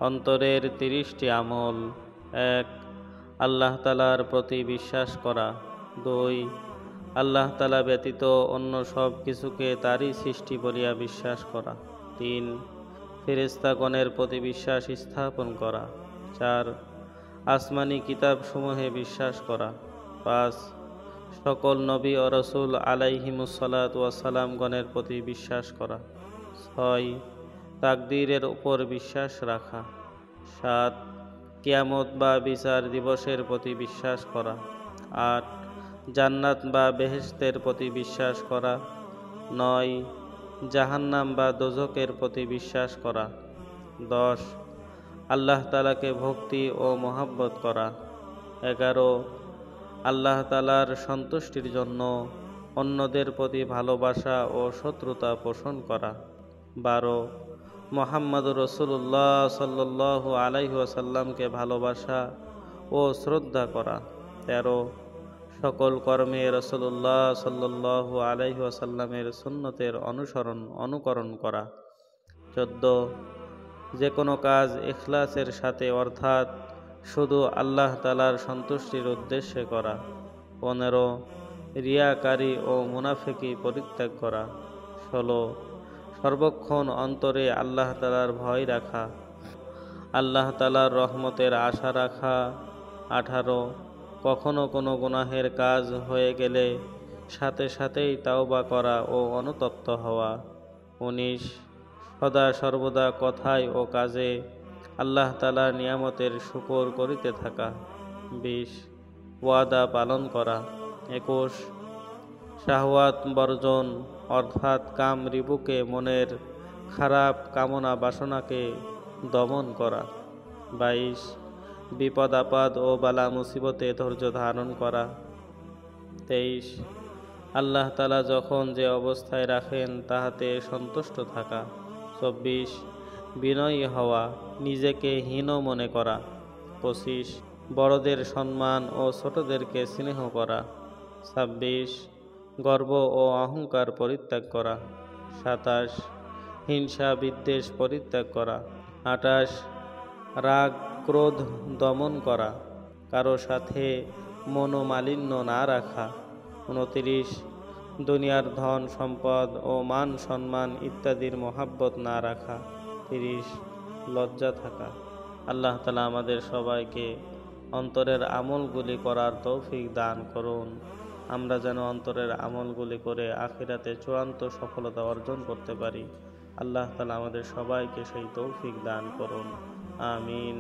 অন্তরের 30টি আমল। 1. আল্লাহ তাআলার প্রতি বিশ্বাস করা। 2. আল্লাহ তাআলা ব্যতীত অন্য সব কিছুকে তারই সৃষ্টি বলিয়া বিশ্বাস করা। 3. ফেরেশতাগণের প্রতি বিশ্বাস স্থাপন করা। 4. আসমানি কিতাবসমূহে বিশ্বাস করা। 5. সকল নবী ও রাসূল আলাইহিমুসসালাতু ওয়াসসালামগণের প্রতি বিশ্বাস করা। 6. তাকদীরের উপর বিশ্বাস রাখা। 7. কিয়ামত বা বিচার দিবসের প্রতি বিশ্বাস করা। 8. জান্নাত বা বেহেশতের প্রতি বিশ্বাস করা। 9. জাহান্নাম বা দোজখের প্রতি বিশ্বাস করা। 10. আল্লাহ তাআলাকে ভক্তি ও মহব্বত করা। 11. আল্লাহ তাআলার সন্তুষ্টির জন্য অন্যদের প্রতি ভালোবাসা ও শত্রুতা পোষণ করা। 12. মুহাম্মদুর রাসূলুল্লাহ সাল্লাল্লাহু আলাইহি ওয়াসাল্লামকে ভালোবাসা ও শ্রদ্ধা করা। 13. সকল কর্মে রাসূলুল্লাহ সাল্লাল্লাহু আলাইহি ওয়াসাল্লামের সুন্নতের অনুকরণ করা। 14. যে কোনো কাজ ইখলাসের সাথে অর্থাৎ শুধু আল্লাহ তাআলার সন্তুষ্টির উদ্দেশ্যে করা। 15. রিয়াকারী ও মুনাফিকি পরিত্যাগ করা। 16. সর্বক্ষণ অন্তরে আল্লাহ তাআলার ভয় রাখা, আল্লাহ তাআলার রহমতের আশা রাখা। 18. কখনো কোনো গুনাহের কাজ হয়ে গেলে সাথে সাথেই তাওবা করা ও অনুতপ্ত হওয়া। 19. সদা সর্বদা কথায় ও কাজে আল্লাহ তাআলার নিয়ামতের শুকর করিতে থাকা। 20. ওয়াদা পালন করা। 21. শাহওয়াত বর্জন অর্থাৎ কাম রিপুকে মনের খারাপ কামনা বাসনাকে দমন করা। 22. বিপদ আপদ ও বালা মুসিবতে ধৈর্য ধারণ করা। 23. আল্লাহ তাআলা যখন যে অবস্থায় রাখেন তাহাতে সন্তুষ্ট থাকা। 24. বিনয়ী হওয়া, নিজেকে হীন মনে করা। 25. বড়দের সম্মান ও ছোটদেরকে স্নেহ করা। 26. গর্ব ও অহংকার পরিত্যাগ করা। 27. হিংসা বিদ্বেষ পরিত্যাগ করা। 28. রাগ ক্রোধ দমন করা, কারো সাথে মনোমালিন্য না রাখা। 29. দুনিয়ার ধন সম্পদ ও মান সম্মান ইত্যাদির মহাব্বত না রাখা। 30. লজ্জা থাকা। আল্লাহ তাআলা আমাদের সবাইকে অন্তরের আমলগুলি করার তৌফিক দান করুন। আমরা যেন অন্তরের আমলগুলি করে আখিরাতে চূড়ান্ত সফলতা অর্জন করতে পারি। আল্লাহ তাআলা আমাদের সবাইকে সেই তৌফিক দান করুন। আমিন।